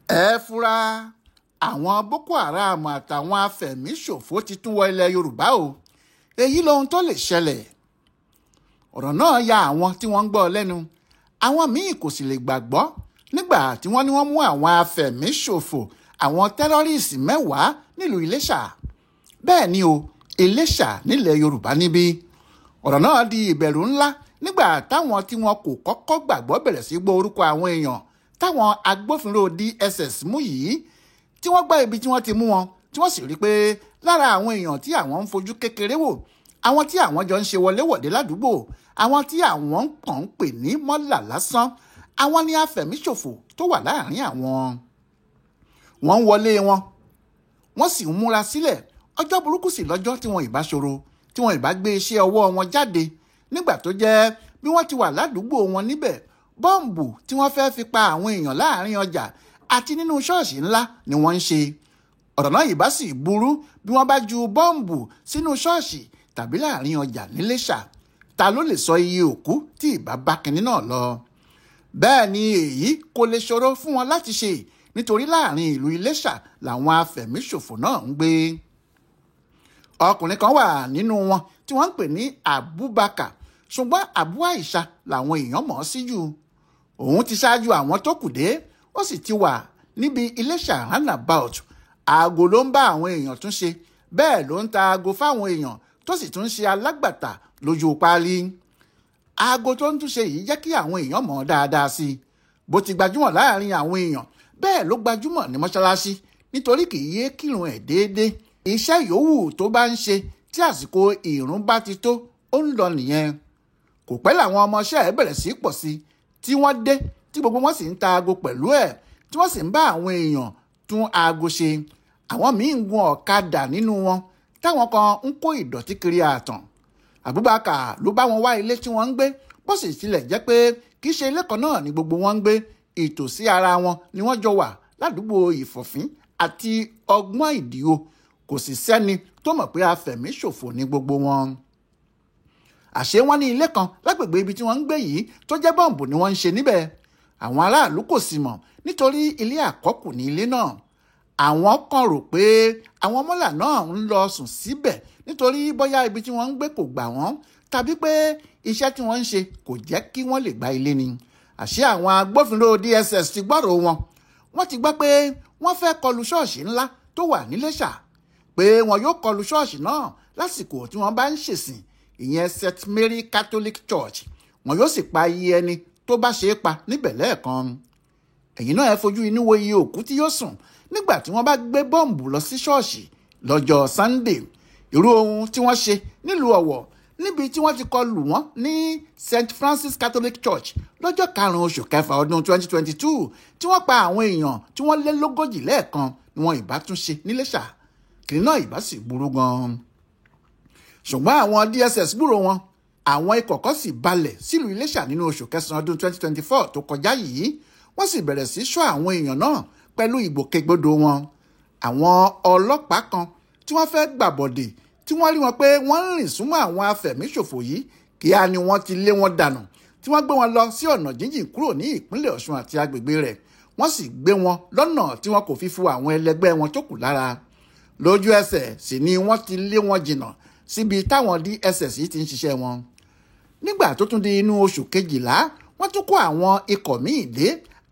ẹ fura àwọn Boko Haram àtàwọn afẹ̀míṣòfò ti tún wọ ilẹ̀ Yorùbá o. Èyí lohun tó lè ṣẹlẹ̀. Ọ̀rọ̀ náà ya àwọn tí wọ́n ń gbọ́ lẹ́nu. Àwọn míì kò sì lè gbàgbọ́ nígbà tí wọ́n ní wọ́n mú àwọn afẹ̀míṣòfò àwọn tẹ́rọ́rìsì 10 nílùú Iléṣà. Bẹ́ẹ̀ ni o, Iléṣà nílẹ̀ Yorùbá níbí. Ọ̀rọ̀ náà di ìbẹ̀rù ńlá nígbà táwọn tí wọn kò kọ́kọ́ gbàgbọ́ bẹ̀rẹ̀ sí gbọ́ orúkọ àwọn èèyàn táwọn agbófinró DSS mú yìí, tí wọ́n gbọ́ ibi tí wọ́n ti mú wọn, tí wọ́n sì rí pé lára àwọn èèyàn tí àwọn ń fojú kékeré wò, àwọn tí àwọn jọ ń ṣe wọléwọ̀dé ládùúgbò, àwọn tí àwọn kàn ń pè ní mọ́là lásán, àwọn ní afẹ̀míṣòfò tó wà láàrin àwọn. Wọ́n ń wọlé wọn, wọ́n sì ń múra sílẹ̀. Ọjọ́ burúkú sì lọ́jọ́ tí wọn ìbá ṣòro, tí wọn ìbá gbé iṣẹ́ ọwọ́ wọn jáde, nígbà tó jẹ́ bí wọ́n ti wà ládùúgbò wọn níbẹ̀, bọ́ǹbù tí wọ́n fẹ́ fi pa àwọn èèyàn láàrin ọjà àti nínú ṣọ́ọ̀ṣì ńlá ni wọ́n ń ṣe. Ọ̀rọ̀ náà ìbá sì burú bí wọ́n bá ju bọ́ǹbù sínú ṣọ́ọ̀ṣì tàbí láàrin ọjà níléṣà. Ta ló lè sọ iye òkú tí ìbá bá kinní náà lọ? Bẹ́ẹ̀ ni èyí kò lè ṣòro fún wọn láti ṣe, nítorí láàrin ìlú Iléṣà làwọn afẹ̀míṣòfò náà ń gbé. Ọkùnrin kan wà nínú wọn tí wọ́n ń pè ní Abubakar, ṣùgbọ́n Abu Aisha làwọn èèyàn mọ̀ ọ́ sí jù. Òun ti ṣáájú àwọn tó kù dé, ó sì ti wà níbi Iléṣà roundabout. Aago ló ń bá àwọn èèyàn tún ṣe, bẹ́ẹ̀ ló ń ta aago fáwọn èèyàn tó sì tún ṣe alágbàtà lójú páálí. Aago tó ń túnṣe yìí jẹ́ kí àwọn èèyàn mọ̀ ọ́ dáadáa sí i. Bó ti gbajúmọ̀ láàrin àwọn èèyàn, bẹ́ẹ̀ ló gbajúmọ̀ ní mọ́ṣáláṣí, nítorí kì í yé kírun ẹ̀ déédéé. Iṣẹ́ yòówù tó bá ń ṣe tí àsìkò ìrun bá ti tó, ó ń lọ nìyẹn. Kò pẹ́ làwọn ọmọọṣẹ́ ẹ̀ bẹ̀rẹ̀ sí pọ̀ sí, tí wọ́n dé, tí gbogbo wọn sì ń ta aago pẹ̀lú ẹ̀, tí wọ́n sì ń bá àwọn èèyàn tún aago ṣe. Àwọn míì ń gun ọ̀kadà nínú wọn, táwọn kan ń kó ìdọ̀tí kiri ààtàn. Abubakar ló bá wọn wá ilé tí wọ́n ń gbé, bó sì tilẹ̀ jẹ́ pé kì í ṣe ilé kan náà ni gbogbo wọn ń gbé. Ìtòsí ara wọn ni wọ́n jọ wà ládùúgbò Ìfọ̀fín àti Ọgbọ́n Ìdíò. Kò sì sẹ́ni tó mọ̀ pé afẹ̀míṣòfò ní gbogbo wọn. Àṣé wọ́n ní ilé kan lágbègbè ibi tí wọ́n ń gbé yìí tó jẹ́ bọ́ǹbù ni wọ́n ń ṣe níbẹ̀. Àwọn aráàlú kò sì mọ̀, nítorí ilé àkọ́kù ní ilé náà. Àwọn kan rò pé àwọn mọ́là náà ń lọ sùn síbẹ̀ nítorí bóyá ibi tí wọ́n ń gbé kò gbà wọ́n, tàbí pé iṣẹ́ tí wọ́n ń ṣe kò jẹ́ kí wọ́n lè gba ilé ni. Àṣé àwọn agbófinró DSS ti gbọ́rọ̀ wọn. Wọ́n ti gbọ́ pé wọ́n fẹ́ kọlu ṣọ́ọ̀ṣì ńlá tó wà níléṣà, pé wọn yóò kọlu ṣọ́ọ̀ṣì náà lásìkò tí wọ́n bá ń ṣèsìn, ìyẹn St. Mary Catholic Church. Wọn yóò sì pa iye ẹni tó bá ṣe é pa níbẹ̀ lẹ́ẹ̀kan. Ẹ̀yin náà ẹ fojú inú wo iye òkú tí yóò sùn nígbà tí wọ́n bá gbé bọ́ǹbù lọ sí ṣọ́ọ̀ṣì lọ́jọ́ Sunday. Irú ohun tí wọ́n ṣe nílùú Ọ̀wọ̀, níbi tí wọ́n ti kọlù wọ́n ní St. Francis Catholic Church lọ́jọ́ 5 oṣù kẹfà ọdún 2022, tí wọ́n pa àwọn èèyàn tí wọ́n lé 140 lẹ́ẹ̀kan, ni wọn ìbá tún ṣe níléṣà. Kìnì náà ìbá sì burú gan-an. Ṣùgbọ́n àwọn DSS gbúrò wọn. Àwọn ikọ̀ kan sì balẹ̀ sílùú Iléṣà nínú oṣù kẹsàn-án ọdún 2024 tó kọjá yìí. Wọ́n sì bẹ̀rẹ̀ sí ṣọ́ àwọn èèyàn náà pẹ̀lú ìgbòkègbodò wọn. Àwọn ọlọ́pàá kan tí wọ́n fẹ́ gbàbọ̀dè, tí wọ́n rí wọn pé wọ́n ń rìn súnmọ́ àwọn afẹ̀míṣòfò yìí, kíá ni wọ́n ti lé wọn dànù, tí wọ́n gbé wọn lọ sí ọ̀nà jíjìn kúrò ní ìpínlẹ̀ Ọ̀ṣun àti agbègbè rẹ̀. Wọ́n sì gbé wọn lọ́nà tí wọn kò fi fu àwọn ẹlẹgbẹ́ wọn tó kù lára. Lójú ẹsẹ̀ sì ni wọ́n ti lé wọn jìnnà síbi táwọn DSS yìí ti ń ṣiṣẹ́ wọn. Nígbà tó tún di inú oṣù kejìlá, wọ́n tún kó àwọn ikọ̀ míì dé.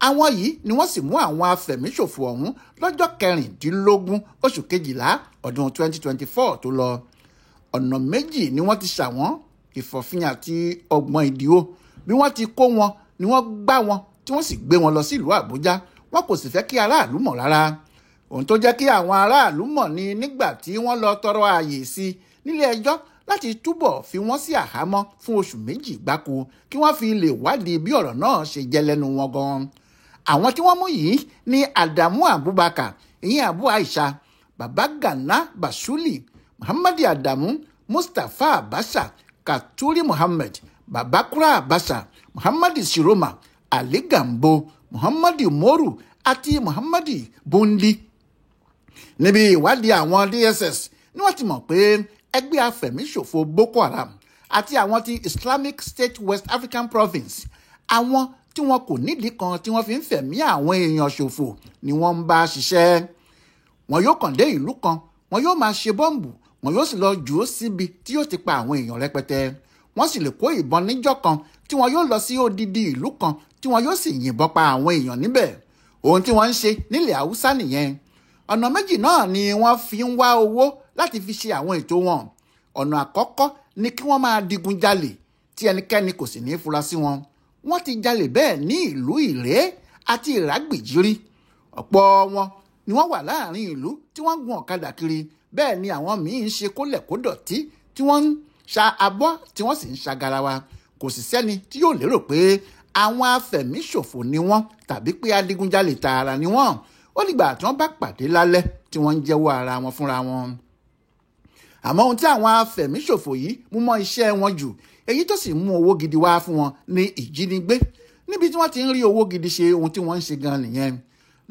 Àwọn yìí ni wọ́n sì mú àwọn afẹ̀míṣòfò ọ̀hún lọ́jọ́ 16 oṣù kejìlá ọdún 2024 tó lọ. Ọ̀nà méjì ni wọ́n ti ṣàwọ́n, Ìfọ̀fín àti Ọgbọ́n Ìdíò. Bí wọ́n ti kó wọn ni wọ́n gbá wọn tí wọ́n sì gbé wọn lọ sí ìlú Àbújá. Wọn kò sì fẹ́ kí aráàlú mọ̀ rárá. Ohun tó jẹ́ kí àwọn aráàlú mọ̀ ni nígbà tí wọ́n lọ tọrọ ààyè sí nílé ẹjọ́ láti túbọ̀ fi wọ́n sí àhámọ́ fún oṣù 2 gbáko, kí wọ́n fi lè wádìí bí ọ̀rọ̀ náà ṣe jẹ́ lẹ́nu wọn gan-an. Àwọn tí wọ́n mú yìí ni Adamu Abubakar, ìyẹn Abu Aisha, Baba Gana Basuli, Muhammadi Adamu, Mustapha Abasha, Katuri Muhammad, Babakura Abasha, Muhammadi Shiroma, Ali Gambo, Muhammadi Moru àti Muhammadi Bundi. Níbi ìwádìí àwọn DSS ni wọ́n ti mọ̀ pé ẹgbẹ́ afẹ̀míṣòfò Boko Haram àti àwọn ti Islamic State West African Province, àwọn tí wọn kò nídìí kan tí wọ́n fi ń fẹ̀mí àwọn èèyàn ṣòfò ni wọ́n ń bá ṣiṣẹ́. Wọn yóò kàn dé ìlú kan, wọn yóò máa ṣe bọ́ǹbù, wọn yóò sì lọ jù ú síbi tí yóò ti pa àwọn èèyàn rẹpẹtẹ. Wọ́n sì lè kó ìbọn níjọ́ kan tí wọn yóò lọ sí odidi ìlú kan tí wọn yóò sì yìnbọn pa àwọn èèyàn níbẹ̀. Ohun tí wọ́n ń ṣe nílẹ̀ Haúsá nìyẹn. Ọ̀nà méjì náà ni wọ́n fi ń wá owó láti fi ṣe àwọn ètò wọn. Ọ̀nà àkọ́kọ́ ni kí wọ́n máa digun jalè tí ẹnikẹ́ni kò sì ní fura sí wọn. Wọ́n ti jalè bẹ́ẹ̀ ní ìlú Ìré àti Ìrágbìjírí. Ọ̀pọ̀ wọn ni wọ́n wà láàrin ìlú tí wọ́n gun ọ̀kadà kiri. Bẹ́ẹ̀ ni àwọn míì ń ṣe kólẹ̀kódọ̀tí tí wọ́n ń ṣa abọ́ tí wọ́n sì ń ṣa garawa. Kò sì sẹ́ni tí yóò lérò pé àwọn afẹ̀míṣòfò ni wọ́n tàbí pé adigunjalè tààrà ni wọ́n. Ó dìgbà tí wọ́n bá pàdé lálẹ́ tí wọ́n ń jẹ́wọ́ ara wọn fúnra wọn. Àmọ́ ohun tí àwọn afẹ̀míṣòfò yìí mú mọ́ iṣẹ́ wọn jù, èyí tó sì mú owó gidi wá fún wọn, ní ìjínigbé. Níbi tí wọ́n ti ń rí owó gidi ṣe ohun tí wọ́n ń ṣe gan nìyẹn.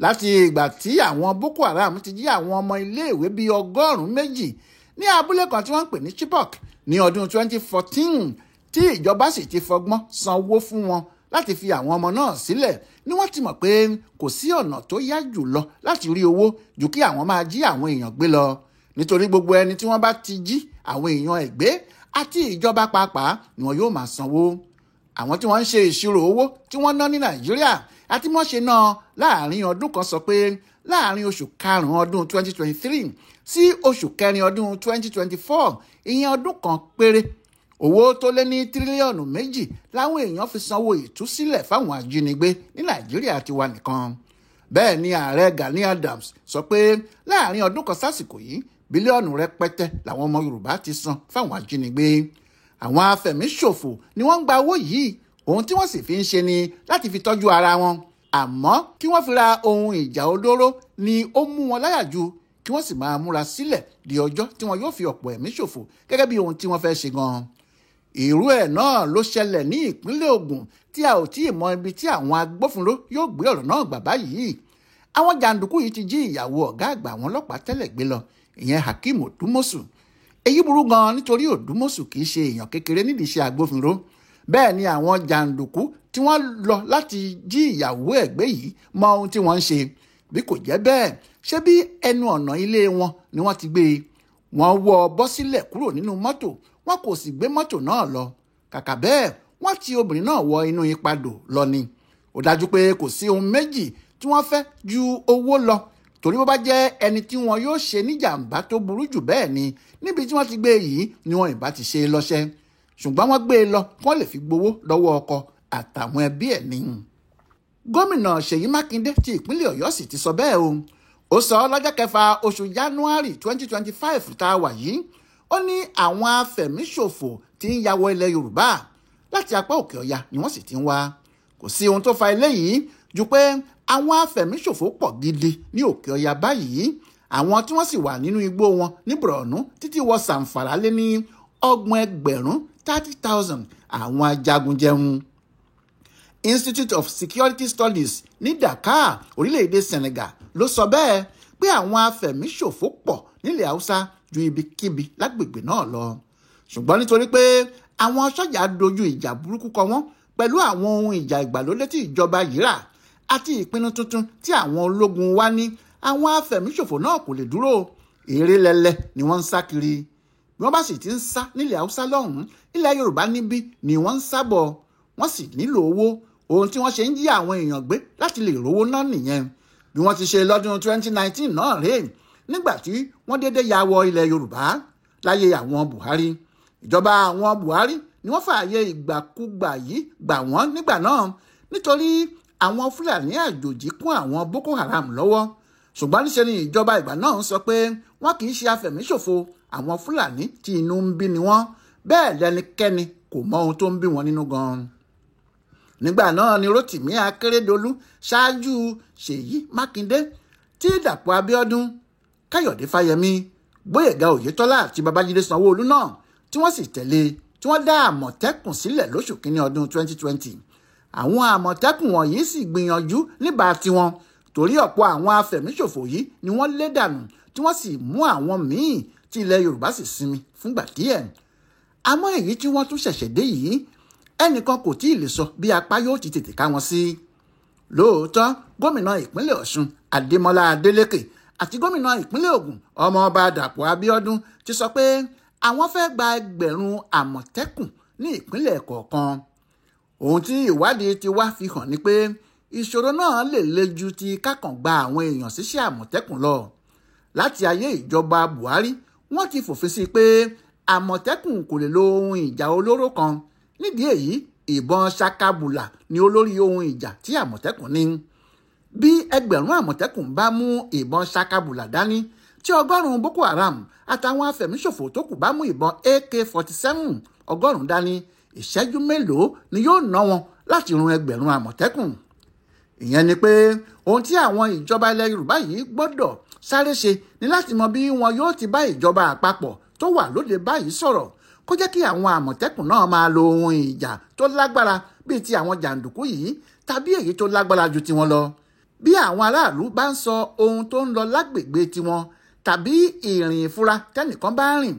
Láti ìgbà tí àwọn Boko Haram ti jí àwọn ọmọ iléèwé bíi 200 ní abúlé kan tí wọ́n ń pè ní Chibok ní ọdún 2014, tí ìjọba sì ti fọgbọ́n sanwó fún wọn láti fi àwọn ọmọ náà sílẹ̀, ni wọ́n ti mọ̀ pé kò sí ọ̀nà tó yá jù lọ láti rí owó ju kí àwọn máa jí àwọn èèyàn gbé lọ. Nítorí gbogbo ẹni tí wọ́n bá ti jí àwọn èèyàn ẹ̀ gbé àti ìjọba pàápàá ni wọn yóò máa sanwó. Àwọn tí wọ́n ń ṣe ìṣirò owó tí wọ́n ná ní Nàìjíríà àti wọ́n ṣe náà láàrin ọdún kan sọ pé láàrin oṣù karùn-ún ọdún 2023 sí oṣù kẹrin ọdún 2024, ìyẹn ọdún kan péré, owó tó lé ní tírílíọ̀nù 2 láwọn èèyàn fi sanwó ìtúsílẹ̀ fáwọn ajínigbé ní Nàìjíríà tiwa nìkan. Bẹ́ẹ̀ ni ààrẹ Gani Adams sọ pé láàrin ọdún kan sásìkò yìí, bílíọ̀nù rẹpẹtẹ làwọn ọmọ Yorùbá ti san fáwọn ajínigbé. Àwọn afẹ̀míṣòfò ni wọ́n ń gba owó yìí, ohun tí wọ́n sì fi ń ṣe ni láti fi tọ́jú ara wọn. Àmọ́ kí wọ́n fi ra ohun ìjà olóró ni ó mú wọn láyà jù kí wọ́n sì máa múra sílẹ̀ di ọjọ́ tí wọn yóò fi ọ̀pọ̀ ẹ̀mí ṣòfò gẹ́gẹ́ bí ohun tí wọ́n fẹ́ ṣe gan. Irú ẹ̀ náà ló ṣẹlẹ̀ ní ìpínlẹ̀ Ògùn tí a ò tíì mọ ibi tí àwọn agbófinró yóò gbé ọ̀rọ̀ náà gbà báyìí. Àwọn jàǹdùkú yìí ti jí ìyàwó ọ̀gá àgbà àwọn ọlọ́pàá tẹ́lẹ̀ gbé lọ, ìyẹn Hakeem Odúmọ̀ṣù. Èyí burú gan nítorí Odúmọ̀ṣù kì í ṣe èèyàn kékeré nídìí iṣẹ́ agbófinró. Bẹ́ẹ̀ ni àwọn jàǹdùkú tí wọ́n lọ láti jí ìyàwó ẹ̀ gbé yìí mọ ohun tí wọ́n ń ṣe. Bí kò jẹ́ bẹ́ẹ̀, ṣé bí ẹnu ọ̀nà ilé wọn ni wọ́n ti gbé e. Wọ́n wọ́ ọ bọ́ sílẹ̀ kúrò nínú mọ́tò, wọn kò sì gbé mọ́tò náà lọ. Kàkà bẹ́ẹ̀, wọ́n ti obìnrin náà wọ inú ipadò lọ ni. Ó dájú pé kò sí ohun méjì tí wọ́n fẹ́ ju owó lọ, torí bó bá jẹ́ ẹni tí wọn yóò ṣe níjàmbá tó burú jù bẹ́ẹ̀ ni, níbi tí wọ́n ti gbé e yìí ni wọn ìbá ti ṣe é lọ́ṣẹ́. Ṣùgbọ́n wọ́n gbé e lọ kí wọ́n lè fi gbowó lọ́wọ́ ọkọ àtàwọn ẹbí ẹ̀ ní. Gómìnà Ṣèyí Mákindé ti ìpínlẹ̀ Ọ̀yọ́ sì ti sọ bẹ́ẹ̀ o. Ó sọ lọ́jọ́ 6 oṣù January 2025 tá a wà yìí. Ó ní àwọn afẹ̀míṣòfò tí ń ya wọ ilẹ̀ Yorùbá láti apá òkè ọya ni wọ́n sì ti ń wá. Kò sí ohun tó fa eléyìí ju pé àwọn afẹ̀míṣòfò pọ̀ gidi ní òkè ọya báyìí. Àwọn tí wọ́n sì wà nínú igbó wọn ní Borno títí wọ Sàǹfàrà lé ní 30,000 àwọn ajagunjẹun. Institute of Security Studies ní Dakar, orílẹ̀-èdè Senegal ló sọ bẹ́ẹ̀ pé àwọn afẹ̀míṣòfò pọ̀ nílẹ̀ Haúsá ju ibikíbi lágbègbè náà lọ. Ṣùgbọ́n nítorí pé àwọn sọ́jà dojú ìjà burúkú kọ wọ́n pẹ̀lú àwọn ohun ìjà ìgbàlódé tí ìjọba yìí rà àti ìpinnu tuntun tí àwọn ológun wá ní, àwọn afẹ̀míṣòfò náà kò lè dúró. Eré lẹ́lẹ́ ni wọ́n ń sá kiri. Bí wọ́n bá sì ti ń sá nílẹ̀ Haúsá lọ́hùn-ún, ilẹ̀ Yorùbá níbí ni wọ́n ń sábọ̀. Wọ́n sì nílò owó. Ohun tí wọ́n ṣe ń jí àwọn èèyàn gbé láti lè rówó náà nìyẹn. Bí wọ́n ti ṣe lọ́dún 2019 náà rèé, nígbà tí wọ́n déédéé ya wọ ilẹ̀ Yorùbá láyé àwọn Buhari. Ìjọba àwọn Buhari ni wọ́n fààyè ìgbàkúgbà yìí gbà wọ́n nígbà náà nítorí àwọn Fúlàní àjòjì kún àwọn Boko Haram lọ́wọ́. Ṣùgbọ́n níṣe ni ìjọba ìgbà náà ń sọ pé wọ́n kì í ṣe afẹ̀míṣòfò, àwọn Fúlàní tí inú ń bí ni wọ́n. Bẹ́ẹ̀ lẹ́nikẹ́ni kò mọ ohun tó ń bí wọn nínú gan-an. Nígbà náà ni Rotimi Akeredolu ṣáájú Ṣèyí Mákindé tí Dàpọ̀ Abíọ́dún, Káyọ̀dé Fáyẹmí, Gbóyèga Oyètọ́lá àti Babájídé Sanwó-Olú náà tí wọ́n sì tẹ̀lé, tí wọ́n dá Àmọ̀tẹ́kùn sílẹ̀ lóṣù kínní ọdún 2020. Àwọn Àmọ̀tẹ́kùn wọ̀nyí sì gbìyànjú níbà tiwọn, torí ọ̀pọ̀ àwọn afẹ̀míṣòfò yìí ni wọ́n lé dànù tí wọ́n sì mú àwọn míì tí ilẹ̀ Yorùbá sì sinmi fúngbà díẹ̀. Àmọ́ èyí tí wọ́n tún ṣẹ̀ṣẹ̀ dé yìí, ẹnìkan kò tí ì lè sọ bí apá yóò ti tètè ká wọn sí. Lóòótọ́ gómìnà ìpínlẹ̀ Ọ̀ṣun Adémọ́lá Adélékè àti gómìnà ìpínlẹ̀ Ògùn ọmọọba Dàpọ̀ Abíọ́dún ti sọ pé àwọn fẹ́ gba ẹgbẹ̀rún àmọ̀tẹ́kùn ní ìpínlẹ̀ kọ̀ọ̀kan. Ohun tí ìwádìí ti wá fi hàn ni pé ìṣòro náà lè le ju ti kákàn gba àwọn èèyàn síṣẹ́ àmọ̀tẹ́kùn lọ. Láti ayé ìjọba Buhari wọ́n ti fòfin sí pé àmọ̀tẹ́kùn kò lè lo ohun ìjà olóró kan. Nídìí èyí ìbọn ṣakabùlà ni olórí ohun ìjà tí àmọ̀tẹ́kùn ní. Bí ẹgbẹ̀rún àmọ̀tẹ́kùn bá mú ìbọn ṣakabùlà dání tí 100 Boko Haram àtàwọn afẹ̀míṣòfò tó kù bá mú ìbọn AK-47 100 dání, ìṣẹ́jú mélòó ni yóò ná wọn láti run ẹgbẹ̀rún àmọ̀tẹ́kùn? Ìyẹn ni pé ohun tí àwọn ìjọba ilẹ̀ Yorùbá yìí gbọ́dọ̀ sáré ṣe ni láti mọ bí wọn yóò ti bá ìjọba àpapọ̀ tó wà lóde báyìí sọ̀rọ̀ kó jẹ́ kí àwọn àmọ̀tẹ́kùn náà máa lo ohun ìjà tó lágbára bíi ti àwọn jàǹdùkú yìí tàbí èyí tó lágbára ju tiwọn lọ. Bí àwọn aráàlú bá ń sọ ohun tó ń lọ lágbègbè tiwọn tàbí ìrìn ìfura tẹ́nìkan bá rìn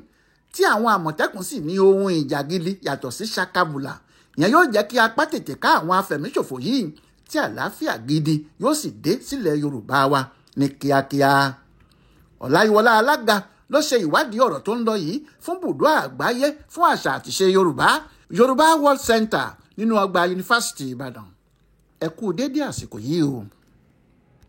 tí àwọn àmọ̀tẹ́kùn sì ní ohun ìjà gidi yàtọ̀ sí ṣakabùlà, ìyẹn yóò jẹ́ kí apá tètè ká àwọn afẹ̀míṣòfò yìí tí àlàáfíà gidi yóò sì dé sílẹ̀ Yorùbá wa ní kíákíá. Ọláyíwọlá Alága ló ṣe ìwádìí ọ̀rọ̀ tó ń lọ yìí fún bùdó àgbáyé fún àṣà àtìṣe Yorùbá World Center nínú ọgbà yunifásitì Ìbàdàn. Ẹ kú dédé àsìkò yìí o.